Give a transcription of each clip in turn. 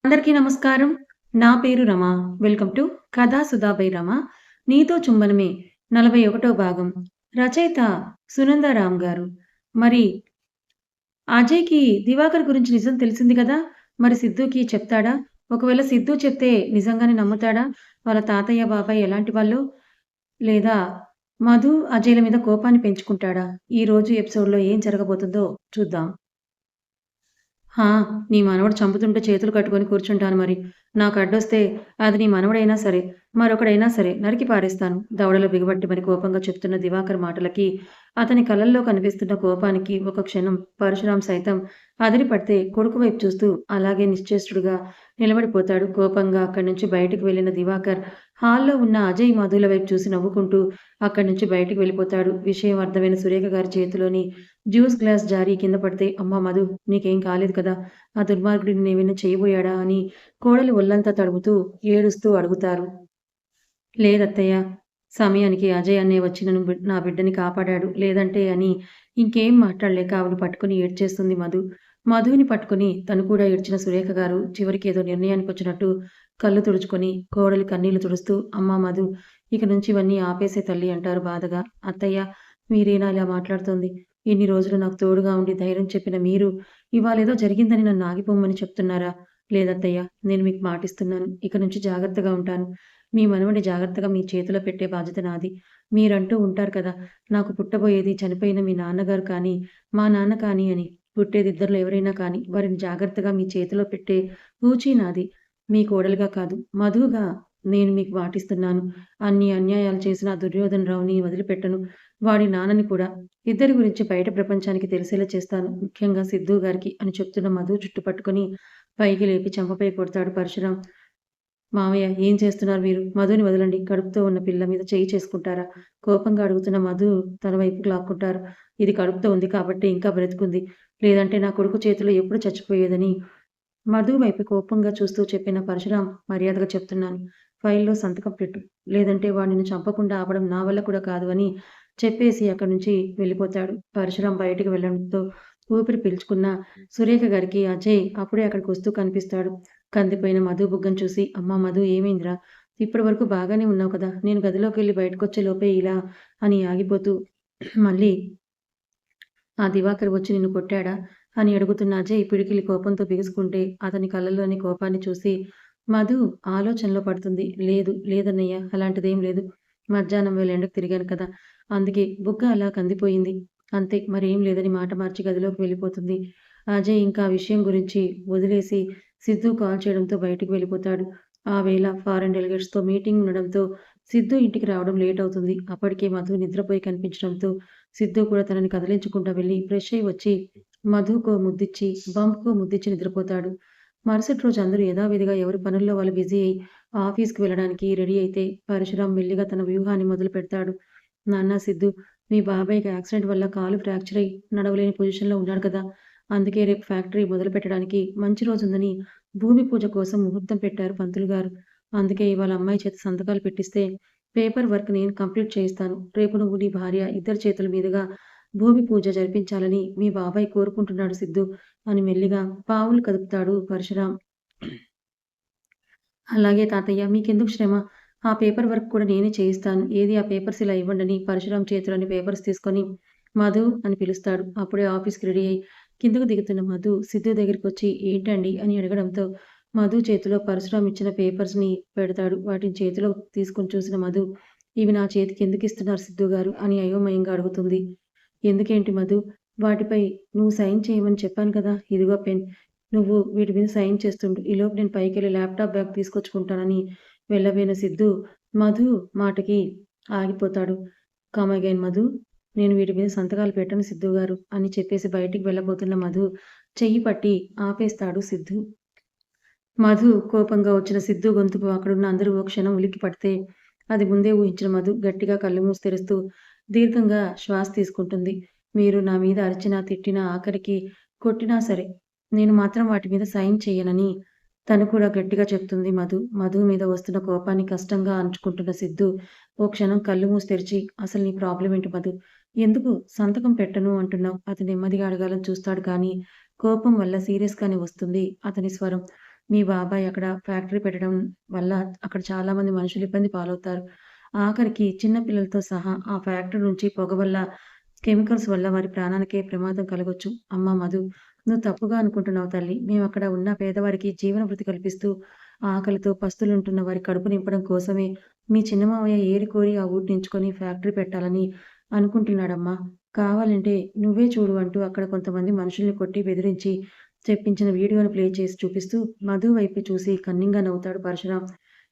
అందరికీ నమస్కారం. నా పేరు రమ. వెల్కమ్ టు కథా సుధా బై రమ. నీతో చుంబనమే 41వ భాగం. రచయిత సునందారాం గారు. మరి అజయ్‌కి దివాకర్ గురించి నిజం తెలిసింది కదా! మరి సిద్ధూకి చెప్తాడా? ఒకవేళ సిద్ధూ చెప్తే నిజంగానే నమ్ముతాడా? వాళ్ళ తాతయ్య, బాబాయ్ ఎలాంటి వాళ్ళు? లేదా మధు, అజయ్‌ల మీద కోపాన్ని పెంచుకుంటాడా? ఈరోజు ఎపిసోడ్‌లో ఏం జరగబోతుందో చూద్దాం. ఆ! నీ మనవడు చంపుతుంటే చేతులు కట్టుకొని కూర్చుంటాను మరి. నాకు అడ్డొస్తే అది నీ మనవడైనా సరే, మరొకడైనా సరే నరికి పారేస్తాను. దవడలు బిగబట్టి మరి కోపంగా చెప్తున్న దివాకర్ మాటలకి, అతని కళ్ళల్లో కనిపిస్తున్న కోపానికి ఒక క్షణం పరశురాం సైతం అదిరిపడితే కొడుకు వైపు చూస్తూ అలాగే నిశ్చేష్టుడుగా నిలబడిపోతాడు. కోపంగా అక్కడి నుంచి బయటికి వెళ్ళిన దివాకర్ హాల్‌లో ఉన్న అజయ్, మధుల వైపు చూసి నవ్వుకుంటూ అక్కడి నుంచి బయటికి వెళ్ళిపోతాడు. విషయం అర్థమైన సురేఖ గారి చేతిలోని జ్యూస్ గ్లాస్ జారి కింద పడితే, "అమ్మా మధు! నీకేం కాలేదు కదా! ఆ దుర్మార్గుడు నిన్నేమైనా చేయబోయాడా?" అని కోడలు ఒళ్ళంతా తడుముతూ, ఏడుస్తూ అడుగుతారు. లేదత్తయ్య. సమయానికి అజయ్ అన్నయ్య వచ్చి నా బిడ్డని కాపాడాడు. లేదంటే అని ఇంకేం మాట్లాడలేక ఆవిడని పట్టుకొని ఏడ్చేస్తుంది మధు. మధుని పట్టుకొని తను కూడా ఏడ్చిన సురేఖ గారు చివరికి ఏదో నిర్ణయానికొచ్చినట్టు కళ్ళు తుడుచుకొని కోడలి కన్నీళ్లు తుడుస్తూ, "అమ్మా మధు! ఇక నుంచి ఇవన్నీ ఆపేసే తల్లి" అంటారు బాధగా. "అత్తయ్య మీరేనా ఇలా మాట్లాడుతోంది? ఇన్ని రోజులు నాకు తోడుగా ఉండి ధైర్యం చెప్పిన మీరు ఇవాళేదో జరిగిందని నన్ను ఆగిపోమ్మని చెప్తున్నారా? లేదత్తయ్య. నేను మీకు మాటిస్తున్నాను. ఇక నుంచి జాగ్రత్తగా ఉంటాను. మీ మనవడిని జాగ్రత్తగా మీ చేతిలో పెట్టే బాధ్యత నాది. మీరంటూ ఉంటారు కదా! నాకు పుట్టబోయేది చనిపోయిన మీ నాన్నగారు కానీ, మా నాన్న కానీ అని. పుట్టేది ఇద్దరిలో ఎవరైనా కానీ, వారిని జాగ్రత్తగా మీ చేతిలో పెట్టే పూచీ నాది. మీ కోడలుగా కాదు, మధువుగా నేను మీకు మాటిస్తున్నాను. అన్ని అన్యాయాలు చేసిన ఆ దుర్యోధనరావుని వదిలిపెట్టను. వాడి నాన్నని కూడా. ఇద్దరి గురించి బయట ప్రపంచానికి తెలిసేలా చేస్తాను. ముఖ్యంగా సిద్ధూ గారికి అని చెప్తున్న మధు జుట్టు పట్టుకొని పైకి లేపి చెంపపై కొడతాడు పరశురాం. మావయ్య ఏం చేస్తున్నారు మీరు? మధుని వదలండి. కడుపుతో ఉన్న పిల్ల మీద చెయ్యి చేసుకుంటారా? కోపంగా అడుగుతున్న మధు తన వైపుకి లాక్కుంటారు. ఇది కడుపుతో ఉంది కాబట్టి ఇంకా బ్రతికుంది. లేదంటే నా కొడుకు చేతిలో ఎప్పుడు చచ్చిపోయేదని మధు వైపు కోపంగా చూస్తూ చెప్పిన పరశురాం మర్యాదగా చెప్తున్నాను. ఫైల్‌లో సంతకం పెట్టు. లేదంటే వాడు నిన్ను చంపకుండా ఆపడం నా వల్ల కూడా కాదు అని చెప్పేసి అక్కడి నుంచి వెళ్ళిపోతాడు. పరశురాం బయటికి వెళ్ళడంతో ఊపిరి పీల్చుకున్న సురేఖ గారికి అజయ్ అప్పుడే అక్కడికొస్తూ కనిపిస్తాడు. కందిపోయిన మధు బుగ్గను చూసి, "అమ్మా మధు ఏమైందిరా? ఇప్పటి వరకు బాగానే ఉన్నావు కదా! నేను గదిలోకెళ్ళి బయటకొచ్చే లోపే ఇలా" అని ఆగిపోతూ, "మళ్ళీ ఆ దివాకర్ వచ్చి నిన్ను కొట్టాడా?" అని అడుగుతున్న అజయ్ పిడికిలి కోపంతో బిగుసుకుంటే అతని కళ్ళల్లోని కోపాన్ని చూసి మధు ఆలోచనలో పడుతుంది. "లేదు, లేదన్నయ్య. అలాంటిదేం లేదు. మధ్యాహ్నం వేళ ఎండకు తిరిగాను కదా! అందుకే బుగ్గ అలా కందిపోయింది. అంతే మరేం లేదని మాట మార్చి గదిలోకి వెళ్ళిపోతుంది. అజయ్ ఇంకా ఆ విషయం గురించి వదిలేసి సిద్ధు కాల్ చేయడంతో బయటికి వెళ్ళిపోతాడు. ఆ వేళ ఫారెన్ డెలిగేట్స్‌తో మీటింగ్ ఉండడంతో సిద్ధు ఇంటికి రావడం లేట్ అవుతుంది. అప్పటికే మధు నిద్రపోయి కనిపించడంతో సిద్ధు కూడా తనని కదిలించకుండా వెళ్లి ఫ్రెష్ అయ్యి వచ్చి మధుకో ముద్దిచ్చి, బంప్‌కో ముద్దిచ్చి నిద్రపోతాడు. మరుసటి రోజు అందరూ యథావిధిగా ఎవరి పనుల్లో వాళ్ళు బిజీ అయ్యి ఆఫీస్‌కి వెళ్ళడానికి రెడీ అయితే పరశురాం మెల్లిగా తన వ్యూహాన్ని మొదలుపెడతాడు. నాన్న సిద్ధు, మీ బాబాయ్‌కి యాక్సిడెంట్ వల్ల కాలు ఫ్రాక్చర్ అయ్యి నడవలేని పొజిషన్‌లో ఉన్నాడు కదా! అందుకే రేపు ఫ్యాక్టరీ మొదలుపెట్టడానికి మంచి రోజుందని భూమి పూజ కోసం ముహూర్తం పెట్టారు పంతులు గారు. అందుకే ఇవాళ అమ్మాయి చేత సంతకాలు పెట్టిస్తే పేపర్ వర్క్ నేను కంప్లీట్ చేయిస్తాను. రేపు నువ్వు నీ భార్య ఇద్దరి చేతుల మీదుగా భూమి పూజ జరిపించాలని మీ బాబాయ్ కోరుకుంటున్నాడు సిద్ధు అని మెల్లిగా పావులు కదుపుతాడు పరశురాం. అలాగే తాతయ్య మీకెందుకు శ్రమ? ఆ పేపర్ వర్క్ కూడా నేనే చేయిస్తాను. ఏది ఆ పేపర్స్ ఇలా ఇవ్వండని పరశురాం చేతిలోని పేపర్స్ తీసుకొని మధు అని పిలుస్తాడు. అప్పుడే ఆఫీస్‌కి రెడీ అయ్యి కిందకు దిగుతున్న మధు సిద్ధు దగ్గరికొచ్చి ఏంటండి అని అడగడంతో మధు చేతిలో పరశురాం ఇచ్చిన పేపర్స్‌ని పెడతాడు. వాటిని చేతిలో తీసుకొని చూసిన మధు ఇవి నా చేతికి ఎందుకిస్తున్నారు సిద్ధు గారు అని అయోమయంగా అడుగుతుంది. ఎందుకేంటి మధు? వాటిపై నువ్వు సైన్ చేయమని చెప్పాను కదా! ఇదిగో పెన్. నువ్వు వీటి మీద సైన్ చేస్తుండు. ఈలోపు నేను పైకెళ్ళి ల్యాప్‌టాప్ బ్యాగ్ తీసుకొచ్చుకుంటానని వెళ్ళబోయిన సిద్ధు, మధు మాటకి ఆగిపోతాడు. Come again Madhu. నేను వీటి మీద సంతకాలు పెట్టను సిద్ధు గారు అని చెప్పేసి బయటికి వెళ్ళబోతున్న మధు చెయ్యి పట్టి ఆపేస్తాడు సిద్ధు. మధు కోపంగా వచ్చిన సిద్ధు గొంతుకు అక్కడున్న అందరూ ఓ క్షణం ఉలిక్కిపడితే, అది ముందే ఊహించిన మధు గట్టిగా కళ్ళు మూసి తెరుస్తూ దీర్ఘంగా శ్వాస తీసుకుంటుంది. మీరు నా మీద అరిచినా, తిట్టినా, ఆఖరికి కొట్టినా సరే, నేను మాత్రం వాటి మీద సైన్ చెయ్యనని తను కూడా గట్టిగా చెప్తుంది మధు. మధు మీద వస్తున్న కోపాన్ని కష్టంగా అణచుకుంటున్న సిద్ధు ఓ క్షణం కళ్ళు మూసి తెరిచి, అసలు నీ ప్రాబ్లమ్ ఏంటి మధు? ఎందుకు సంతకం పెట్టను అంటున్నావు? అతను నెమ్మదిగా అడగాలని చూస్తాడు కానీ, కోపం వల్ల సీరియస్‌గానే వస్తుంది అతని స్వరం. మీ బాబాయ్ అక్కడ ఫ్యాక్టరీ పెట్టడం వల్ల అక్కడ చాలామంది మనుషులు ఇబ్బంది పాలవుతారు. ఆఖరికి చిన్న పిల్లలతో సహా ఆ ఫ్యాక్టరీ నుంచి పొగ వల్ల, కెమికల్స్ వల్ల వారి ప్రాణానికే ప్రమాదం కలగొచ్చు. అమ్మా మధు, నువ్వు తప్పుగా అనుకుంటున్నావు తల్లి. మేమక్కడ ఉన్న పేదవారికి జీవన భృతి కల్పిస్తూ, ఆకలితో పస్తులుంటున్న వారి కడుపు నింపడం కోసమే మీ చిన్న మావయ్య ఏరికోరి ఆ ఊరిని ఎంచుకొని ఫ్యాక్టరీ పెట్టాలని అనుకుంటున్నాడమ్మా. కావాలంటే నువ్వే చూడు అంటూ అక్కడ కొంతమంది మనుషుల్ని కొట్టి బెదిరించి చెప్పించిన వీడియోను ప్లే చేసి చూపిస్తూ మధు వైపు చూసి కన్నింగా నవ్వుతాడు పరశురాం.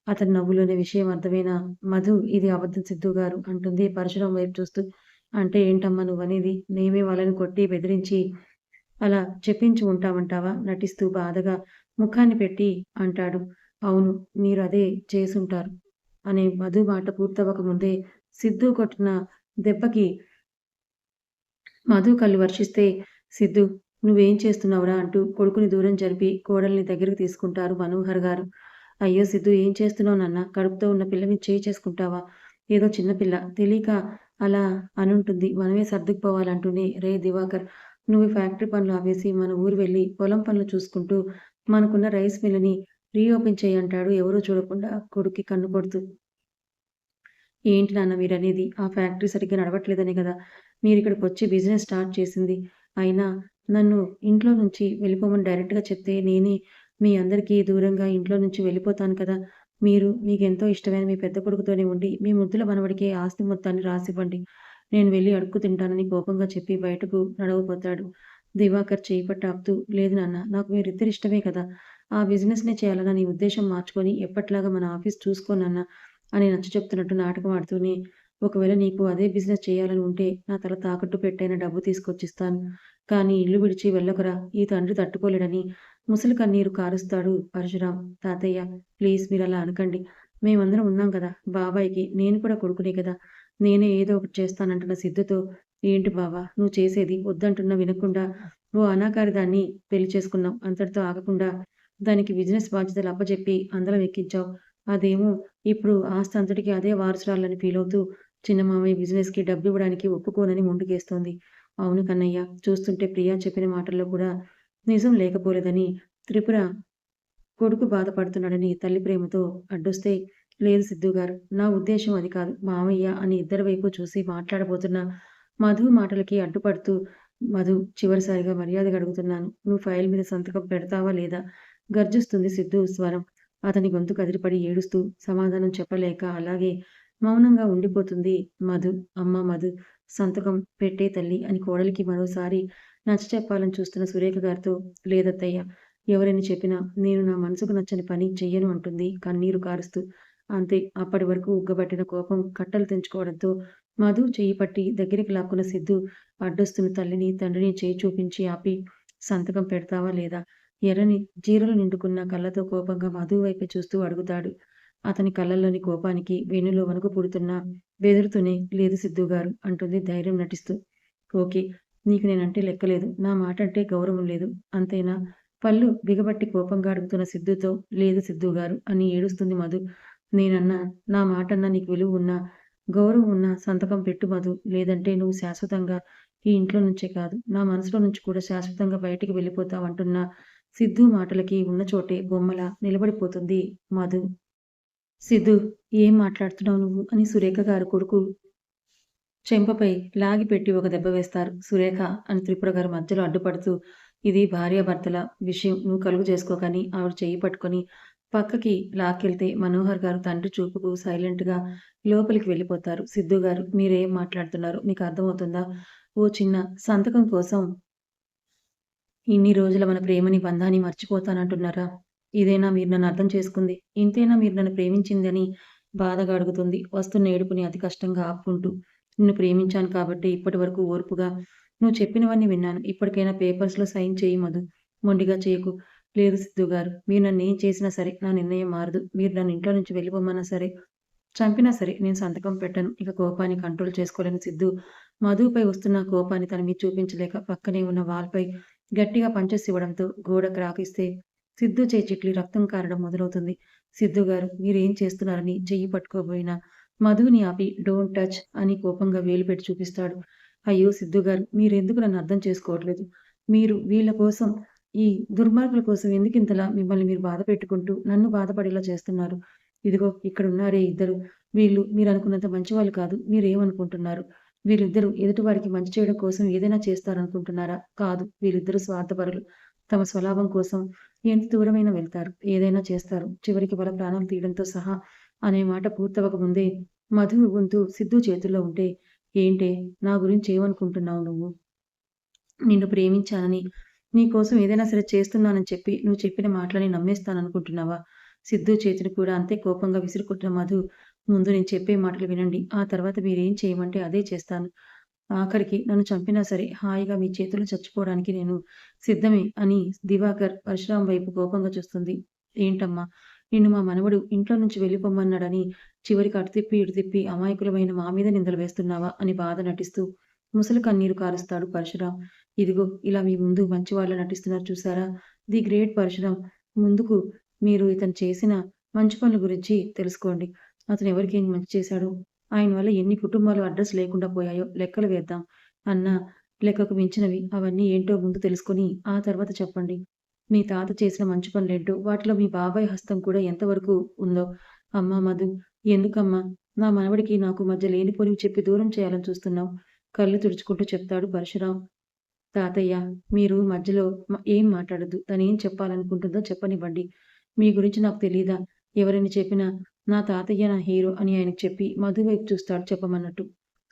అతని నవ్వులోని విషయం అర్థమైన మధు, ఇది అబద్ధం సిద్ధు గారు అంటుంది పరశురాం వైపు చూస్తూ. అంటే ఏంటమ్మా నువ్వనేది? మేమే వాళ్ళని కొట్టి బెదిరించి అలా చెప్పించి ఉంటామంటావా? నటిస్తూ బాధగా ముఖాన్ని పెట్టి అంటాడు. అవును, మీరు అదే చేసుంటారు అనే మధు మాట పూర్తవ్వక ముందే సిద్ధు కొట్టిన దెబ్బకి మధు కళ్ళు వర్షిస్తే, సిద్ధు నువ్వేం చేస్తున్నావురా అంటూ కొడుకుని దూరం జరిపి కోడల్ని దగ్గరికి తీసుకుంటారు మనోహర్ గారు. అయ్యో సిద్ధు, ఏం చేస్తున్నావు నాన్న? కడుపుతో ఉన్న పిల్లని చేయి చేసుకుంటావా? ఏదో చిన్న పిల్ల తెలియక అలా అనుంటుంది. మనమే సర్దుకుపోవాలంటూనే, రే దివాకర్, నువ్వు ఫ్యాక్టరీ పనులు ఆపేసి మన ఊరు వెళ్ళి పొలం పనులు చూసుకుంటూ మనకున్న రైస్ మిల్లుని రీఓపెన్ చెయ్యి అంటాడు ఎవరూ చూడకుండా కొడుక్కి కన్ను కొడుతూ. ఏంటి నాన్న మీరనేది? ఆ ఫ్యాక్టరీ సరిగ్గా నడవట్లేదనే కదా మీరిక్కడికొచ్చి బిజినెస్ స్టార్ట్ చేసింది. అయినా నన్ను ఇంట్లో నుంచి వెళ్ళిపోమని డైరెక్ట్‌గా చెప్తే నేనే మీ అందరికీ దూరంగా ఇంట్లో నుంచి వెళ్ళిపోతాను కదా! మీరు మీకెంతో ఇష్టమైన మీ పెద్ద కొడుకుతోనే ఉండి, మీ ముద్దుల మనవడికి ఆస్తి మొత్తాన్ని రాసివ్వండి. నేను వెళ్లి అడుక్కు తింటానని కోపంగా చెప్పి బయటకు నడవబోతాడు. దివాకర్ చెయ్యి పట్టి ఆపుతూ, లేదు నాన్న, నాకు మీరిద్దరు ఇష్టమే కదా! ఆ బిజినెస్‌నే చేయాలన్న నీ ఉద్దేశం మార్చుకొని ఎప్పటిలాగా మన ఆఫీస్ చూసుకో నాన్న అని నచ్చచెప్తున్నట్టు నాటకం ఆడుతూనే, ఒకవేళ నీకు అదే బిజినెస్ చేయాలని ఉంటే నా తల తాకట్టు పెట్టైనా డబ్బు తీసుకొచ్చిస్తాను. కానీ ఇల్లు విడిచి వెళ్ళకురా, ఈ తండ్రి తట్టుకోలేడని ముసలి కన్నీరు కారుస్తాడు పరశురాం. తాతయ్య, ప్లీజ్ మీరలా అనకండి. మేమందరం ఉన్నాం కదా! బాబాయికి నేను కూడా కొడుకునే కదా! నేనే ఏదో ఒకటి చేస్తానంటున్న సిద్ధుతో, ఏంటి బావ నువ్వు చేసేది? వద్దంటున్నా వినకుండా ఓ అనాకారి దాన్ని పెళ్లి చేసుకున్నావు. అంతటితో ఆగకుండా దానికి బిజినెస్ బాధ్యతలు అప్పజెప్పి అందలం ఎక్కించావు. అదేమో ఇప్పుడు ఆస్తి అంతటికి అదే వారసురాలని ఫీలవుతూ చిన్న మామయ్య బిజినెస్‌కి డబ్బివ్వడానికి ఒప్పుకోనని మొండికేస్తోంది. అవును కన్నయ్య, చూస్తుంటే ప్రియా చెప్పిన మాటల్లో కూడా నిజం లేకపోలేదని, త్రిపుర కొడుకు బాధపడుతున్నాడని తల్లి ప్రేమతో అడ్డొస్తే, లేదు సిద్ధు గారు, నా ఉద్దేశ్యం అది కాదు. మామయ్య అని ఇద్దరి వైపు చూసి మాట్లాడబోతున్న మధు మాటలకి అడ్డుపడుతూ, మధు, చివరిసారిగా మర్యాదగా అడుగుతున్నాను. నువ్వు ఫైల్ మీద సంతకం పెడతావా లేదా? గర్జిస్తుంది సిద్ధు స్వరం. అతని గొంతు కదిలిపడి ఏడుస్తూ సమాధానం చెప్పలేక అలాగే మౌనంగా ఉండిపోతుంది మధు. అమ్మ మధు, సంతకం పెట్టే తల్లి అని కోడలికి మరోసారి నచ్చచెప్పాలని చూస్తున్న సురేఖ గారితో, లేదత్తయ్య, ఎవరైనా చెప్పినా నేను నా మనసుకు నచ్చని పని చెయ్యను అంటుంది కన్నీరు కారుస్తూ. అంతే, అప్పటి వరకు ఉగ్గబట్టిన కోపం కట్టలు తెంచుకోవడంతో మధు చెయ్యి పట్టి దగ్గరికి లాక్కున్న సిద్ధు అడ్డొస్తున్న తల్లిని, తండ్రిని చేయి చూపించి ఆపి, సంతకం పెడతావా లేదా? ఎర్రని జీరలు నిండుకున్న కళ్ళతో కోపంగా మధు వైపే చూస్తూ అడుగుతాడు. అతని కళ్ళల్లోని కోపానికి వెన్నులో వణుకు పుడుతున్నా బెదురుతూనే, లేదు సిద్ధు గారు అంటుంది ధైర్యం నటిస్తూ. ఓకే, నీకు నేనంటే లెక్కలేదు. నా మాటంటే గౌరవం లేదు. అంతేనా? పళ్ళు బిగబట్టి కోపంగా అడుగుతున్న సిద్ధుతో, లేదు సిద్ధు గారు అని ఏడుస్తుంది మధు. నేనన్నా, నా మాటన్నా నీకు విలువ ఉన్నా, గౌరవం ఉన్నా సంతకం పెట్టు మధు. లేదంటే నువ్వు శాశ్వతంగా ఈ ఇంట్లో నుంచే కాదు, నా మనసులో నుంచి కూడా శాశ్వతంగా బయటికి వెళ్ళిపోతావంటున్న సిద్ధు మాటలకి ఉన్న చోటే బొమ్మలా నిలబడిపోతుంది మధు. సిద్ధు, ఏం మాట్లాడుతున్నావు నువ్వు అని సురేఖ గారు కొడుకు చెంపపై లాగిపెట్టి ఒక దెబ్బ వేస్తారు. సురేఖ అని త్రిపుర గారు మధ్యలో అడ్డుపడుతూ, ఇది భార్యాభర్తల విషయం, నువ్వు కలుగు చేసుకోకని ఆవిడ చెయ్యి పట్టుకొని పక్కకి లాక్కెళ్తే మనోహర్ గారు తండ్రి చూపుకు సైలెంట్‌గా లోపలికి వెళ్ళిపోతారు. సిద్ధు గారు, మీరేం మాట్లాడుతున్నారో మీకు అర్థమవుతుందా? ఓ చిన్న సంతకం కోసం ఇన్ని రోజుల మన ప్రేమని, బంధాన్ని మర్చిపోతానంటున్నారా? ఇదేనా మీరు నన్ను అర్థం చేసుకుంది? ఇంతేనా మీరు నన్ను ప్రేమించిందని బాధగా అడుగుతుంది, వస్తున్న ఏడుపుని అతి కష్టంగా ఆపుకుంటూ. నిన్ను ప్రేమించాను కాబట్టి ఇప్పటివరకు ఓర్పుగా నువ్వు చెప్పినవన్నీ విన్నాను. ఇప్పటికైనా పేపర్స్‌లో సైన్ చెయ్యి మధు. మొండిగా చేయకు. లేదు సిద్ధు గారు, మీరు నన్నేం చేసినా సరే నా నిర్ణయం మారదు. మీరు నన్ను ఇంట్లో నుంచి వెళ్ళిపోమన్నా సరే, చంపినా సరే నేను సంతకం పెట్టను. ఇక కోపాన్ని కంట్రోల్ చేసుకోలేని సిద్ధు మధుపై వస్తున్న కోపాన్ని తన మీద చూపించలేక పక్కనే ఉన్న వాల్‌పై గట్టిగా పంచెస్ ఇవ్వడంతో గోడ క్రాకిస్తే సిద్ధు చేయి చిట్లి రక్తం కారడం మొదలవుతుంది. సిద్ధు గారు, మీరేం చేస్తున్నారని చెయ్యి పట్టుకోబోయిన మధుని ఆపి, డోంట్ టచ్ అని కోపంగా వేలు పెట్టి చూపిస్తాడు. అయ్యో సిద్ధు గారు, మీరెందుకు నన్ను అర్థం చేసుకోవట్లేదు? మీరు వీళ్ళ కోసం ఈ దుర్మార్గుల కోసం ఎందుకింతలా మిమ్మల్ని మీరు బాధ పెట్టుకుంటూ, నన్ను బాధపడేలా చేస్తున్నారు? ఇదిగో ఇక్కడున్నారే ఇద్దరు. వీళ్ళు మీరనుకున్నంత మంచివాళ్ళు కాదు. మీరేమనుకుంటున్నారు? వీళ్ళిద్దరూ ఎదుటివారికి మంచి చేయడం కోసం ఏదైనా చేస్తారనుకుంటున్నారా? కాదు. వీళ్ళిద్దరూ స్వార్థపరులు. తమ స్వలాభం కోసం ఎంత దూరమైనా వెళ్తారు. ఏదైనా చేస్తారు. చివరికి వాళ్ళ ప్రాణాలు తీయడంతో సహా అనే మాట పూర్తవ్వక ముందే మధు గొంతు సిద్ధు చేతుల్లో ఉంటే, ఏంటే నా గురించి ఏమనుకుంటున్నావు నువ్వు? నిన్ను ప్రేమించానని, నీకోసం ఏదైనా సరే చేస్తున్నానని చెప్పి, నువ్వు చెప్పిన మాటలని నమ్మేస్తాననుకుంటున్నావా? సిద్ధు చేతిని కూడా అంతే కోపంగా విసిరికొట్టిన మధు, ముందు నేను చెప్పే మాటలు వినండి. ఆ తర్వాత మీరేం చేయమంటే అదే చేస్తాను. ఆఖరికి నన్ను చంపినా సరే, హాయిగా మీ చేతుల్లో చచ్చిపోవడానికి నేను సిద్ధమే అని దివాకర్ పరశురాం వైపు కోపంగా చూస్తుంది. ఏంటమ్మా, నిన్ను మా మనవడు ఇంట్లో నుంచి వెళ్ళిపొమ్మన్నాడని చివరికి అటు తిప్పి, ఇటు తిప్పి అమాయకులమైన మా మీద నిందలు వేస్తున్నావా? అని బాధ నటిస్తూ ముసలి కన్నీరు కారుస్తాడు పరశురాం. ఇదిగో ఇలా మీ ముందు మంచివాళ్ళ నటిస్తున్నారు చూసారా? The great Parashuram. ముందుకు మీరు ఇతను చేసిన మంచి పనుల గురించి తెలుసుకోండి. అతను ఎవరికేం మంచి చేశాడు? ఆయన వల్ల ఎన్ని కుటుంబాలు అడ్రస్ లేకుండా పోయాయో లెక్కలు వేద్దాం. అన్న లెక్కకు మించినవి అవన్నీ ఏంటో ముందు తెలుసుకొని ఆ తర్వాత చెప్పండి. మీ తాత చేసిన మంచి పనులేంటో, వాటిలో మీ బాబాయ్ హస్తం కూడా ఎంతవరకు ఉందో. అమ్మా మధు, ఎందుకమ్మా నా మనవడికి నాకు మధ్య లేనిపోనివి చెప్పి దూరం చేయాలని చూస్తున్నావు? కళ్ళు తుడుచుకుంటూ చెప్తాడు పరశురాం. తాతయ్య, మీరు మధ్యలో ఏం మాట్లాడొద్దు. తనేం చెప్పాలనుకుంటుందో చెప్పనివ్వండి. మీ గురించి నాకు తెలీదా? ఎవరైనా చెప్పినా నా తాతయ్య నా హీరో అని ఆయనకు చెప్పి మధు వైపు చూస్తాడు చెప్పమన్నట్టు.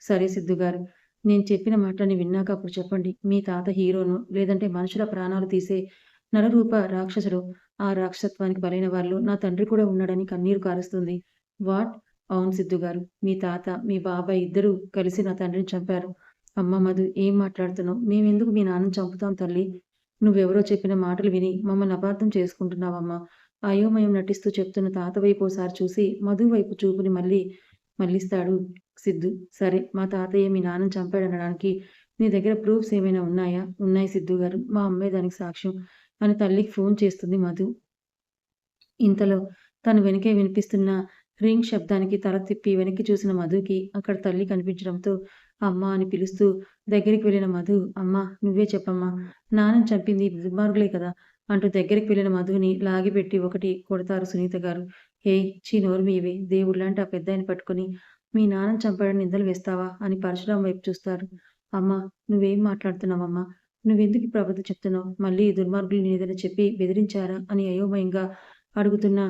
సరే సిద్ధుగారు. నేను చెప్పిన మాటలన్నీ విన్నాక అప్పుడు చెప్పండి. మీ తాత హీరోనో, లేదంటే మనుషుల ప్రాణాలు తీసే నరరూప రాక్షసుడో, ఆ రాక్షసత్వానికి బలైన వారిలో నా తండ్రి కూడా ఉన్నాడని కన్నీరు కారుస్తుంది. వాట్? అవును సిద్ధుగారు. మీ తాత, మీ బాబాయ్ ఇద్దరూ కలిసి నా తండ్రిని చంపారు. అమ్మ మధు, ఏం మాట్లాడుతున్నావు? మేమెందుకు మీ నాన్నని చంపుతాం తల్లి? నువ్వెవరో చెప్పిన మాటలు విని మమ్మల్ని అపార్థం చేసుకుంటున్నావమ్మా. అయోమయం నటిస్తూ చెప్తున్న తాత వైపు ఓసారి చూసి మధు వైపు చూపుని మళ్ళిస్తాడు సిద్ధు. సరే, మా తాతయ్య మీ నాన్నని చంపాడనడానికి నీ దగ్గర ప్రూఫ్స్ ఏమైనా ఉన్నాయా? ఉన్నాయి సిద్ధు గారు. మా అమ్మే దానికి సాక్ష్యం అని తల్లికి ఫోన్ చేస్తుంది మధు. ఇంతలో తను వెనకే వినిపిస్తున్న రింగ్ శబ్దానికి తల తిప్పి వెనక్కి చూసిన మధుకి అక్కడ తల్లి కనిపించడంతో అమ్మా అని పిలుస్తూ దగ్గరికి వెళ్ళిన మధు, అమ్మా నువ్వే చెప్పమ్మా, నాన్నని చంపింది దుర్మార్గులే కదా అంటూ దగ్గరికి వెళ్ళిన మధుని లాగిపెట్టి ఒకటి కొడతారు సునీత గారు. ఏయ్ చీ నోరు మీవే, దేవుళ్ళంటే ఆ పెద్దాయన పట్టుకొని మీ నాన్నని చంపాడని నిందలు వేస్తావా అని పరశురాం వైపు చూస్తారు. అమ్మా, నువ్వేం మాట్లాడుతున్నావమ్మా? నువ్వెందుకు ఇప్పుడు అబద్ధం చెప్తున్నావు? మళ్ళీ ఈ దుర్మార్గులు నేనేదైనా చెప్పి బెదిరించారా అని అయోమయంగా అడుగుతున్న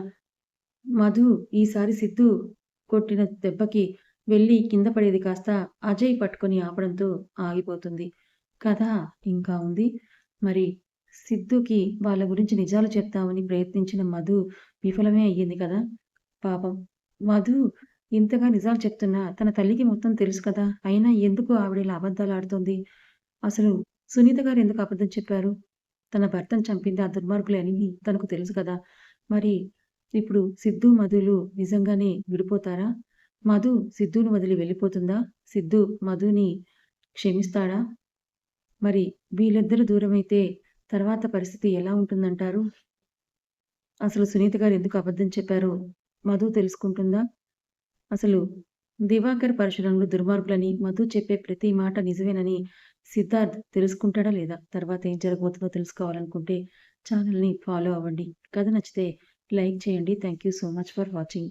మధు ఈసారి సిద్ధు కొట్టిన దెబ్బకి వెళ్ళి కింద పడేది కాస్త అజయ్ పట్టుకొని ఆపడంతో ఆగిపోతుంది. కథ ఇంకా ఉంది. మరి సిద్ధుకి వాళ్ళ గురించి నిజాలు చెప్తామని ప్రయత్నించిన మధు విఫలమే అయ్యింది కదా! పాపం మధు ఇంతగా నిజాలు చెప్తున్నా తన తల్లికి మొత్తం తెలుసు కదా! అయినా ఎందుకు ఆవిడ ఇలా అబద్ధాలాడుతోంది? అసలు సునీత గారు ఎందుకు అబద్ధం చెప్పారు? తన భర్తను చంపింది ఆ దుర్మార్గులే అని తనకు తెలుసు కదా! మరి ఇప్పుడు సిద్ధు, మధులు నిజంగానే విడిపోతారా? మధు సిద్ధుని వదిలి వెళ్ళిపోతుందా? సిద్ధు మధుని క్షమిస్తాడా? మరి వీళ్ళిద్దరూ దూరమైతే తర్వాత పరిస్థితి ఎలా ఉంటుందంటారు? అసలు సునీత గారు ఎందుకు అబద్ధం చెప్పారో మధు తెలుసుకుంటుందా? అసలు దివాకర్ పరశురాములు దుర్మార్గులని మధు చెప్పే ప్రతి మాట నిజమేనని సిద్ధార్థ్ తెలుసుకుంటాడా లేదా? తర్వాత ఏం జరగబోతుందో తెలుసుకోవాలనుకుంటే ఛానల్‌ని ఫాలో అవ్వండి. కథ నచ్చితే లైక్ చేయండి. Thank you so much for watching.